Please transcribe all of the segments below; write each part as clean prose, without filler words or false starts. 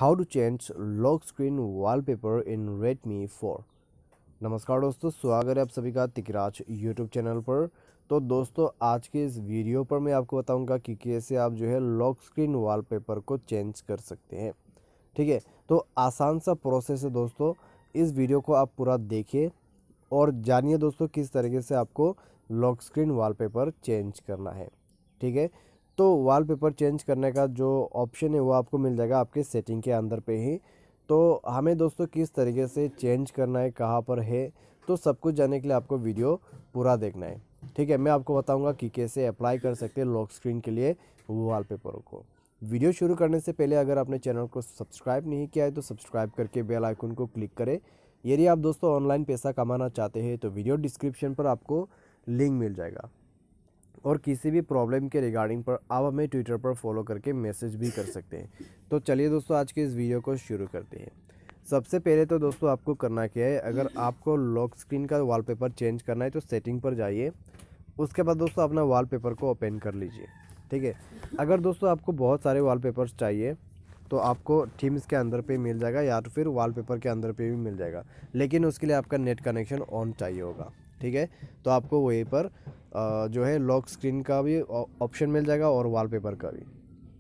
How to change lock screen wallpaper in Redmi 4। नमस्कार दोस्तों, स्वागत है आप सभी का तिकराज यूट्यूब चैनल पर। तो दोस्तों, आज के इस वीडियो पर मैं आपको बताऊंगा कि कैसे आप जो है लॉक स्क्रीन वॉलपेपर को चेंज कर सकते हैं। ठीक है, तो आसान सा प्रोसेस है दोस्तों। इस वीडियो को आप पूरा देखिए और जानिए दोस्तों किस तरीके से आपको लॉक स्क्रीन वॉलपेपर चेंज करना है। ठीक है, तो वॉलपेपर चेंज करने का जो ऑप्शन है वो आपको मिल जाएगा आपके सेटिंग के अंदर पे ही। तो हमें दोस्तों किस तरीके से चेंज करना है, कहाँ पर है, तो सब कुछ जानने के लिए आपको वीडियो पूरा देखना है। ठीक है, मैं आपको बताऊंगा कि कैसे अप्लाई कर सकते हैं लॉक स्क्रीन के लिए वॉलपेपर को। वीडियो शुरू करने से पहले अगर आपने चैनल को सब्सक्राइब नहीं किया है तो सब्सक्राइब करके बेल आइकन को क्लिक करें। यदि आप दोस्तों ऑनलाइन पैसा कमाना चाहते हैं तो वीडियो डिस्क्रिप्शन पर आपको लिंक मिल जाएगा। और किसी भी प्रॉब्लम के रिगार्डिंग पर आप हमें ट्विटर पर फॉलो करके मैसेज भी कर सकते हैं। तो चलिए दोस्तों, आज के इस वीडियो को शुरू करते हैं। सबसे पहले तो दोस्तों आपको करना क्या है, अगर आपको लॉक स्क्रीन का वॉलपेपर चेंज करना है तो सेटिंग पर जाइए। उसके बाद दोस्तों अपना वॉलपेपर को ओपन कर लीजिए। ठीक है, अगर दोस्तों आपको बहुत सारे वॉलपेपर्स चाहिए तो आपको थीम्स के अंदर पे मिल जाएगा या तो फिर वॉलपेपर के अंदर पे भी मिल जाएगा, लेकिन उसके लिए आपका नेट कनेक्शन ऑन चाहिए होगा। ठीक है, तो आपको वहीं पर जो है लॉक स्क्रीन का भी ऑप्शन मिल जाएगा और वॉलपेपर का भी।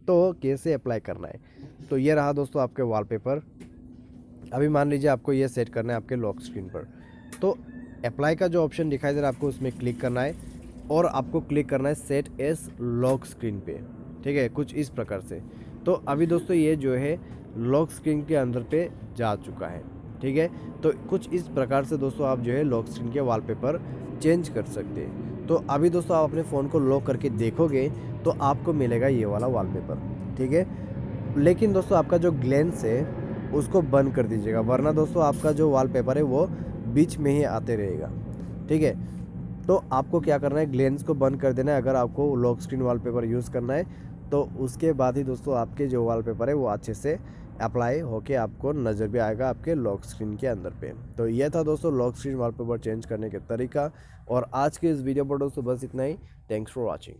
तो कैसे अप्लाई करना है, तो ये रहा दोस्तों आपके वॉलपेपर। अभी मान लीजिए आपको ये सेट करना है आपके लॉक स्क्रीन पर। तो अप्लाई का जो ऑप्शन दिखाई दे रहा है आपको उसमें क्लिक करना है और आपको क्लिक करना है सेट एस लॉक स्क्रीन पे। ठीक है, कुछ इस प्रकार से। तो अभी दोस्तों ये जो है लॉक स्क्रीन के अंदर पे जा चुका है। ठीक है, तो कुछ इस प्रकार से दोस्तों आप जो है लॉक स्क्रीन के वॉलपेपर चेंज कर सकते हैं। तो अभी दोस्तों आप अपने फ़ोन को लॉक करके देखोगे तो आपको मिलेगा ये वाला वॉलपेपर। ठीक है, लेकिन दोस्तों आपका जो ग्लेंस है उसको बंद कर दीजिएगा, वरना दोस्तों आपका जो वॉलपेपर है वो बीच में ही आते रहेगा। ठीक है, तो आपको क्या करना है, ग्लेंस को बंद कर देना है अगर आपको लॉक स्क्रीन वॉलपेपर यूज़ करना है। तो उसके बाद ही दोस्तों आपके जो वॉलपेपर है वो अच्छे से अप्लाई होके आपको नज़र भी आएगा आपके लॉक स्क्रीन के अंदर पे। तो यह था दोस्तों लॉक स्क्रीन वॉलपेपर चेंज करने के तरीका। और आज के इस वीडियो पर दोस्तों बस इतना ही। Thanks for watching.